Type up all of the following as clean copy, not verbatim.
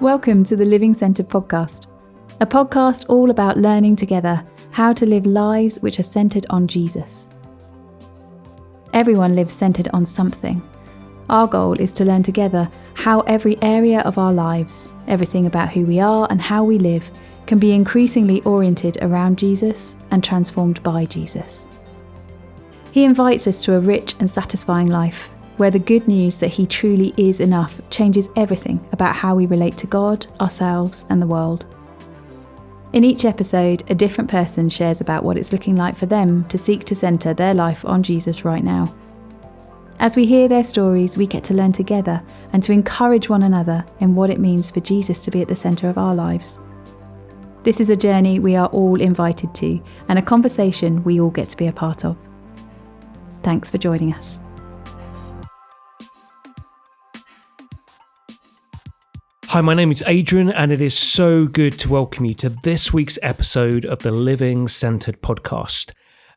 Welcome to the Living Centred podcast, a podcast all about learning together how to live lives which are centred on Jesus. Everyone lives centred on something. Our goal is to learn together how every area of our lives, everything about who we are and how we live, can be increasingly oriented around Jesus and transformed by Jesus. He invites us to a rich and satisfying life, where the good news that he truly is enough changes everything about how we relate to God, ourselves, and the world. In each episode, a different person shares about what it's looking like for them to seek to centre their life on Jesus right now. As we hear their stories, we get to learn together and to encourage one another in what it means for Jesus to be at the centre of our lives. This is a journey we are all invited to, and a conversation we all get to be a part of. Thanks for joining us. Hi, my name is Adrian, and it is so good to welcome you to this week's episode of the Living Centred podcast.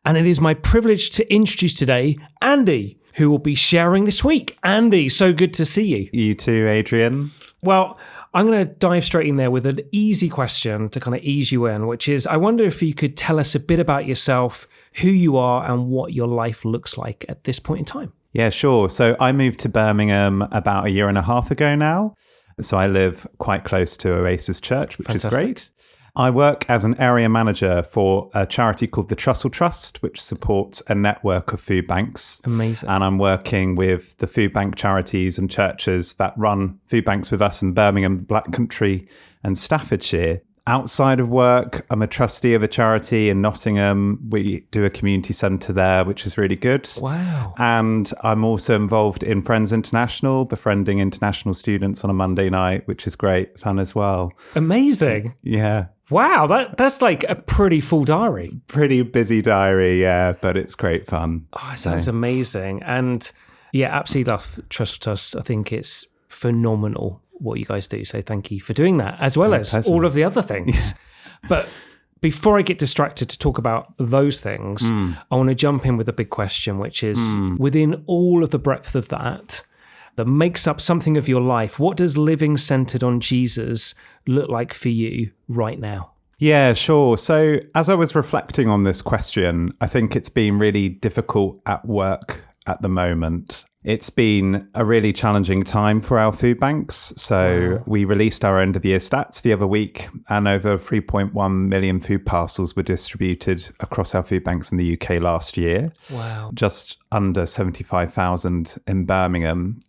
And it is my privilege to introduce today Andy, who will be sharing this week. Andy, so good to see you. You too, Adrian. Well, I'm going to dive straight in there with an easy question to kind of ease you in, which is, I wonder if you could tell us a bit about yourself, who you are, and what your life looks like at this point in time. Yeah, sure. So I moved to Birmingham about a year and a half ago now. So I live quite close to Oasis Church, which Fantastic. is great. I work as an area manager for a charity called the Trussell Trust, which supports a network of food banks. Amazing. And I'm working with the food bank charities and churches that run food banks with us in Birmingham, Black Country and Staffordshire. Outside of work, I'm a trustee of a charity in Nottingham. We do a community centre there, which is really good. Wow. And I'm also involved in Friends International, befriending international students on a Monday night, which is great fun as well. Amazing. Yeah. Wow, that's like a pretty full diary. Pretty busy diary, yeah, but it's great fun. Oh, it sounds amazing. And yeah, absolutely love Trust. I think it's phenomenal what you guys do. So thank you for doing that, as well as pleasure. all of the other things. But before I get distracted to talk about those things, I want to jump in with a big question, which is within all of the breadth of that makes up something of your life, what does living centered on Jesus look like for you right now? Yeah, sure. So as I was reflecting on this question, I think it's been really difficult at work at the moment. It's been a really challenging time for our food banks. So we released our end of year stats the other week, and over 3.1 million food parcels were distributed across our food banks in the UK last year. Wow. Just under 75,000 in Birmingham.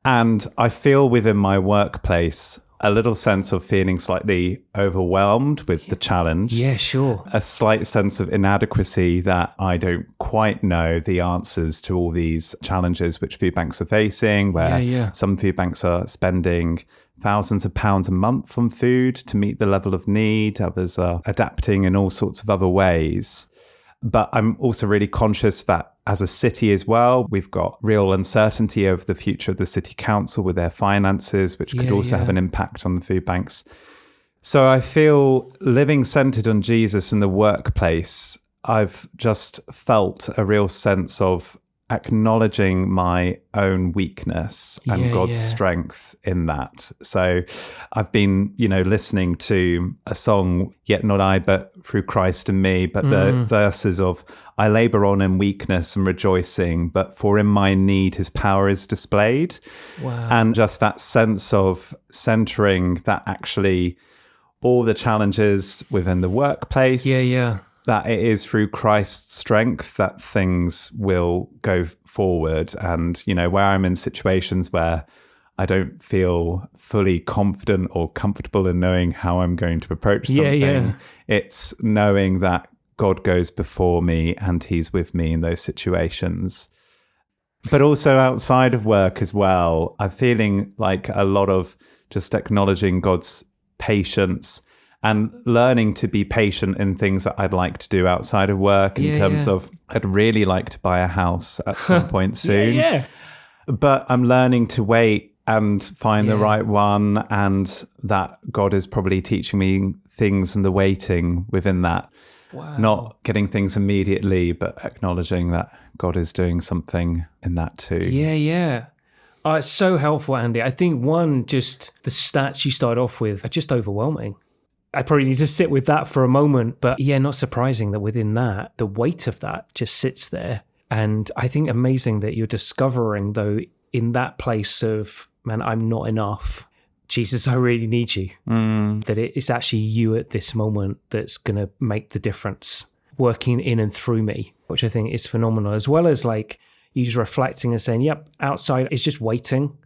And I feel within my workplace a little sense of feeling slightly overwhelmed with the challenge. Yeah, sure. A slight sense of inadequacy that I don't quite know the answers to all these challenges which food banks are facing, where some food banks are spending thousands of pounds a month on food to meet the level of need. Others are adapting in all sorts of other ways. But I'm also really conscious that as a city as well, we've got real uncertainty over the future of the city council with their finances, which could also have an impact on the food banks. So I feel living centered on Jesus in the workplace, I've just felt a real sense of acknowledging my own weakness and God's strength in that. So I've been, listening to a song, Yet Not I, but through Christ in me, but the verses of, I labor on in weakness and rejoicing, but for in my need his power is displayed. Wow. And just that sense of centering that actually all the challenges within the workplace, that it is through Christ's strength that things will go forward. And, where I'm in situations where I don't feel fully confident or comfortable in knowing how I'm going to approach something, it's knowing that God goes before me and he's with me in those situations. But also outside of work as well, I'm feeling like a lot of just acknowledging God's patience and learning to be patient in things that I'd like to do outside of work in terms of, I'd really like to buy a house at some point soon. But I'm learning to wait and find the right one, and that God is probably teaching me things in the waiting within that. Wow. Not getting things immediately, but acknowledging that God is doing something in that too. Yeah. It's so helpful, Andy. I think one, just the stats you start off with are just overwhelming. I probably need to sit with that for a moment. But yeah, not surprising that within that, the weight of that just sits there. And I think amazing that you're discovering, though, in that place of, man, I'm not enough. Jesus, I really need you. That it's actually you at this moment that's going to make the difference, working in and through me, which I think is phenomenal. As well as like you just reflecting and saying, yep, outside is just waiting.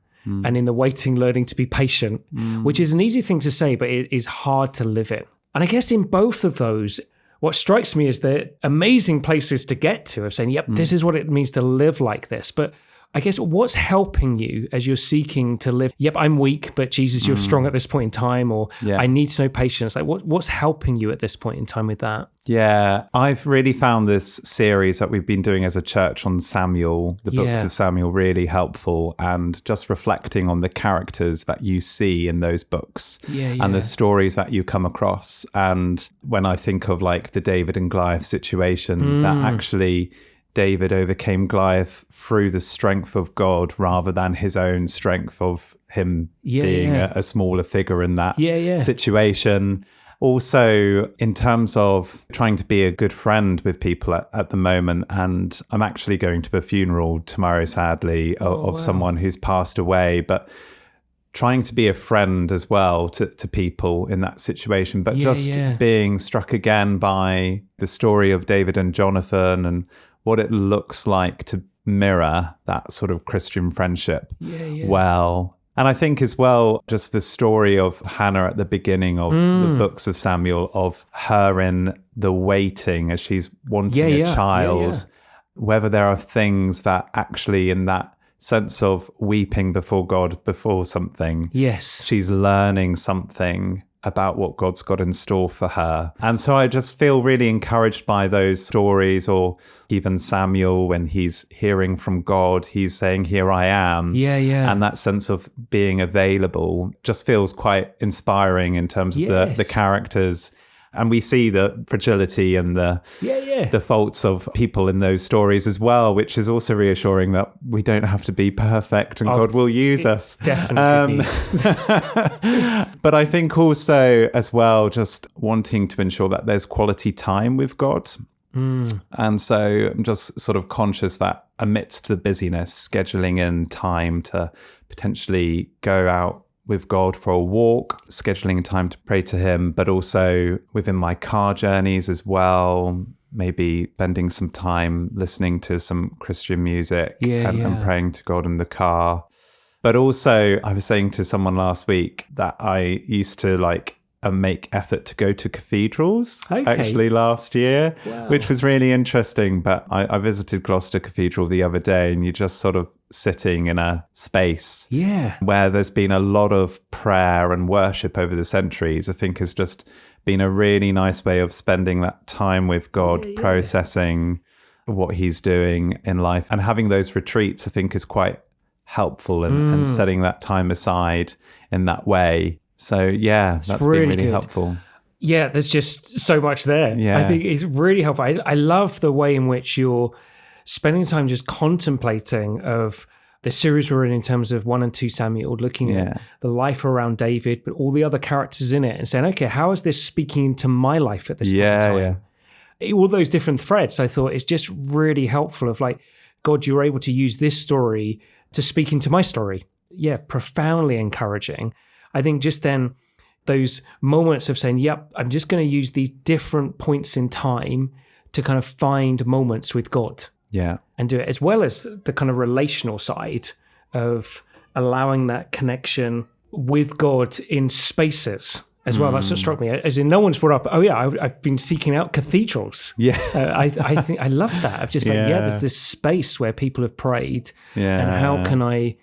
And in the waiting, learning to be patient, which is an easy thing to say, but it is hard to live it. And I guess in both of those, what strikes me is they're amazing places to get to, of saying, yep, this is what it means to live like this. But I guess what's helping you as you're seeking to live, yep, I'm weak, but Jesus, you're strong at this point in time, or I need to know patience. Like what's helping you at this point in time with that? Yeah, I've really found this series that we've been doing as a church on Samuel, the books of Samuel, really helpful, and just reflecting on the characters that you see in those books and the stories that you come across. And when I think of like the David and Goliath situation, that actually David overcame Goliath through the strength of God rather than his own strength of him being a smaller figure in that situation. Also, in terms of trying to be a good friend with people at the moment, and I'm actually going to a funeral tomorrow, sadly, of someone who's passed away, but trying to be a friend as well to people in that situation, but being struck again by the story of David and Jonathan and what it looks like to mirror that sort of Christian friendship well. And I think as well, just the story of Hannah at the beginning of the books of Samuel, of her in the waiting as she's wanting a child, whether there are things that actually in that sense of weeping before God, before something, she's learning something about what God's got in store for her. And so I just feel really encouraged by those stories, or even Samuel, when he's hearing from God, he's saying, here I am. And that sense of being available just feels quite inspiring in terms of the characters. And we see the fragility and the faults of people in those stories as well, which is also reassuring that we don't have to be perfect and God will use us. Definitely. But I think also as well, just wanting to ensure that there's quality time with God. And so I'm just sort of conscious that amidst the busyness, scheduling in time to potentially go out with God for a walk, scheduling time to pray to him, but also within my car journeys as well, maybe spending some time listening to some Christian music and praying to God in the car. But also, I was saying to someone last week that I used to make effort to go to cathedrals actually last year, which was really interesting. But I visited Gloucester Cathedral the other day, and you're just sort of sitting in a space where there's been a lot of prayer and worship over the centuries. I think has just been a really nice way of spending that time with God, processing what he's doing in life. And having those retreats, I think, is quite helpful and setting that time aside in that way. So that's really been really helpful. Yeah, there's just so much there. I think it's really helpful. I love the way in which you're spending time just contemplating of the series we're in terms of 1 and 2 Samuel, looking at the life around David, but all the other characters in it, and saying, okay, how is this speaking into my life at this point in time? All those different threads, I thought, is just really helpful of like, God, you're able to use this story to speak into my story. Profoundly encouraging. I think just then those moments of saying, yep, I'm just going to use these different points in time to kind of find moments with God. And do it, as well as the kind of relational side of allowing that connection with God in spaces as well. That's what struck me. As in, no one's brought up, I've been seeking out cathedrals. I think I love that. I've just there's this space where people have prayed, and how can I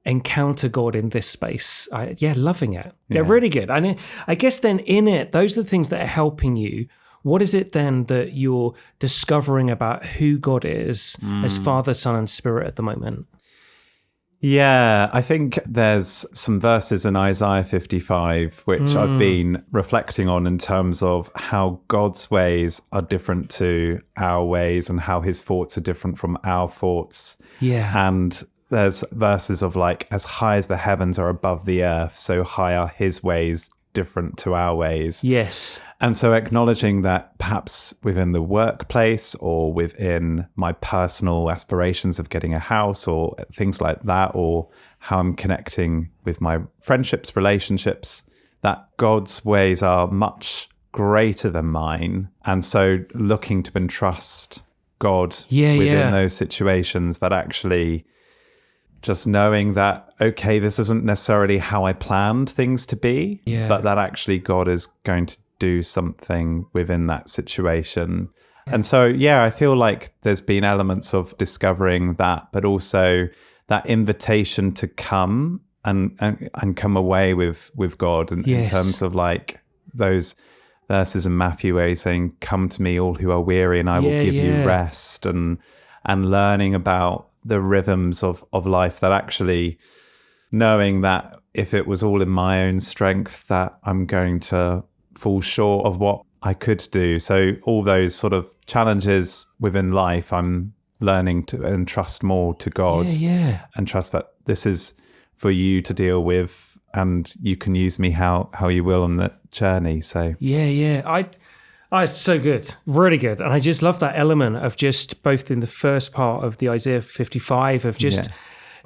encounter God in this space? Loving it. They're really good. And I guess then in it, those are the things that are helping you. What is it then that you're discovering about who God is as Father, Son, and Spirit at the moment? I think there's some verses in Isaiah 55, which I've been reflecting on in terms of how God's ways are different to our ways and how his thoughts are different from our thoughts. And there's verses of like, as high as the heavens are above the earth, so high are his ways different to our ways. Yes. And so acknowledging that perhaps within the workplace or within my personal aspirations of getting a house or things like that, or how I'm connecting with my friendships, relationships, that God's ways are much greater than mine. And so looking to entrust God within those situations, but actually just knowing that, okay, this isn't necessarily how I planned things to be, but that actually God is going to do something within that situation. And so, I feel like there's been elements of discovering that, but also that invitation to come and come away with God in terms of like those verses in Matthew where he's saying, come to me all who are weary and I will give you rest, and learning about the rhythms of life, that actually knowing that if it was all in my own strength that I'm going to fall short of what I could do. So all those sort of challenges within life, I'm learning to entrust more to God and trust that this is for you to deal with and you can use me how you will on that journey. So it's so good, really good. And I just love that element of just both in the first part of the Isaiah 55 of just,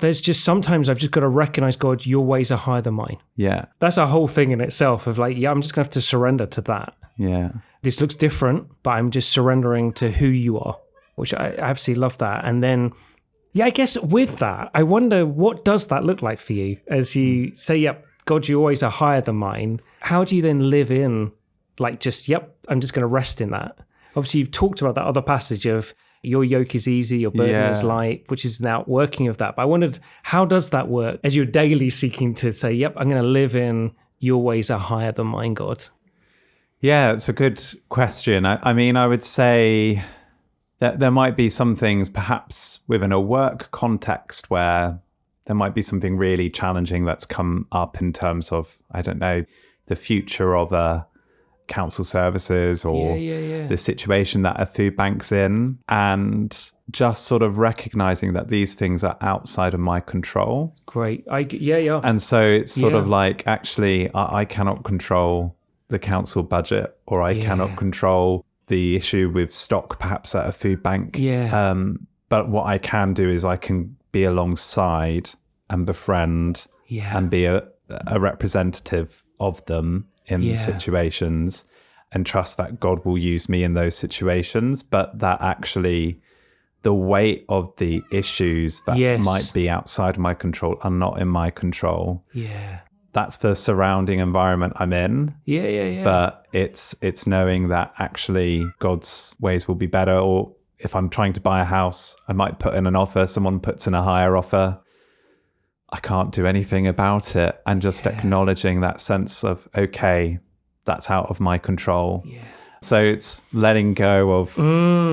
there's just sometimes I've just got to recognize, God, your ways are higher than mine. Yeah. That's a whole thing in itself of like, I'm just going to have to surrender to that. Yeah. This looks different, but I'm just surrendering to who you are, which I absolutely love that. And then, I guess with that, I wonder, what does that look like for you as you say, God, your ways are higher than mine. How do you then live in like just, I'm just going to rest in that? Obviously, you've talked about that other passage of your yoke is easy, your burden is light, which is an outworking of that. But I wondered, how does that work as you're daily seeking to say, I'm going to live in your ways are higher than mine, God? Yeah, it's a good question. I mean, I would say that there might be some things perhaps within a work context where there might be something really challenging that's come up in terms of, I don't know, the future of council services or the situation that a food bank's in, and just sort of recognizing that these things are outside of my control. Great. And so it's sort of like, actually, I cannot control the council budget, or I cannot control the issue with stock perhaps at a food bank. But what I can do is I can be alongside and befriend and be a representative of them in situations, and trust that God will use me in those situations, but that actually the weight of the issues that might be outside of my control are not in my control. That's the surrounding environment I'm in. But it's knowing that actually God's ways will be better. Or if I'm trying to buy a house, I might put in an offer, someone puts in a higher offer. I can't do anything about it. And just acknowledging that sense of, okay, that's out of my control. So it's letting go of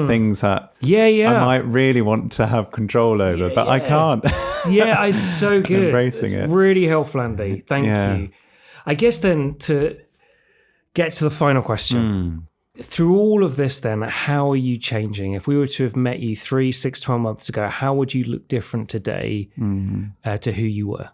things that I might really want to have control over, but I can't. It's so good. Embracing it's really helpful, Andy. Thank you. I guess then to get to the final question, through all of this then, how are you changing? If we were to have met you 3, 6, 12 months ago, how would you look different today to who you were?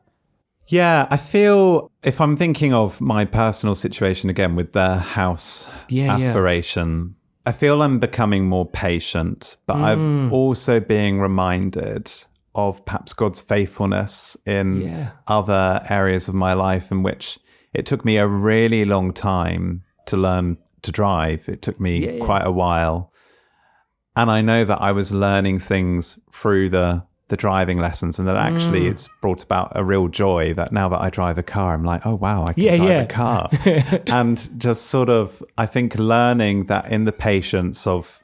Yeah, I feel if I'm thinking of my personal situation again with the house aspiration, I feel I'm becoming more patient, but I'm also being reminded of perhaps God's faithfulness in other areas of my life in which it took me a really long time to learn to drive. It took me quite a while. And I know that I was learning things through the driving lessons, and that actually it's brought about a real joy that now that I drive a car, I'm like, oh wow, I can drive a car. And just sort of, I think, learning that in the patience of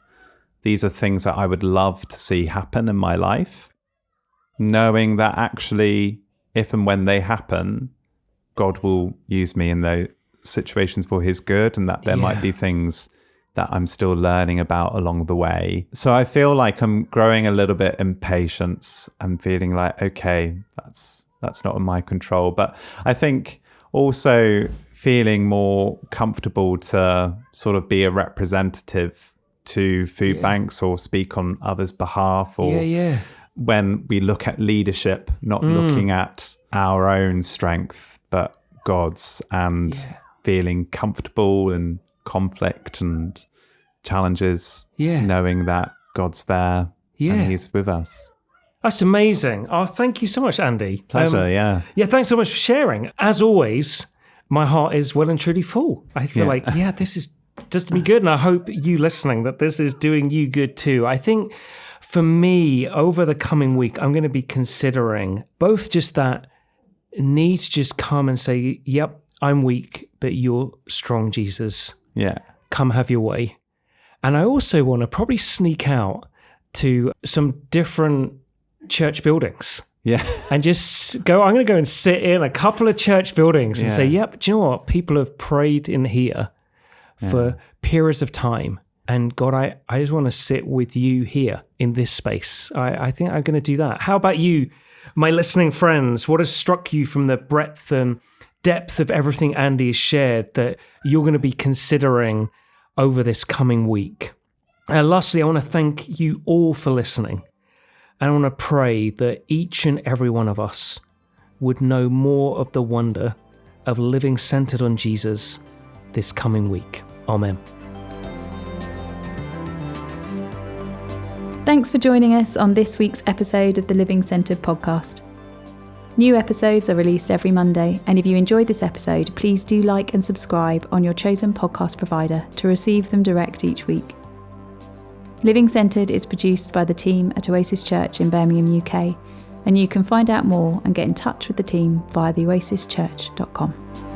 these are things that I would love to see happen in my life, knowing that actually if and when they happen, God will use me in those situations for his good, and that there might be things that I'm still learning about along the way. So I feel like I'm growing a little bit in patience and feeling like, okay, that's not in my control. But I think also feeling more comfortable to sort of be a representative to food banks or speak on others' behalf, or when we look at leadership, not looking at our own strength, but God's, and feeling comfortable in conflict and challenges, knowing that God's there and He's with us. That's amazing. Oh, thank you so much, Andy. Pleasure, yeah. Yeah, thanks so much for sharing. As always, my heart is well and truly full. I feel like, this is just me good. And I hope you listening that this is doing you good too. I think for me, over the coming week, I'm going to be considering both just that need to just come and say, yep, I'm weak, but you're strong, Jesus. Yeah. Come have your way. And I also want to probably sneak out to some different church buildings. Yeah. And just go, I'm going to go and sit in a couple of church buildings and say, yep, do you know what? People have prayed in here for periods of time. And God, I just want to sit with you here in this space. I think I'm going to do that. How about you, my listening friends? What has struck you from the breadth and depth of everything Andy has shared that you're going to be considering over this coming week? And lastly, I want to thank you all for listening. And I want to pray that each and every one of us would know more of the wonder of living centered on Jesus this coming week. Amen. Thanks for joining us on this week's episode of the Living Centered podcast. New episodes are released every Monday, and if you enjoyed this episode, please do like and subscribe on your chosen podcast provider to receive them direct each week. Living Centered is produced by the team at Oasis Church in Birmingham, UK, and you can find out more and get in touch with the team via theoasischurch.com.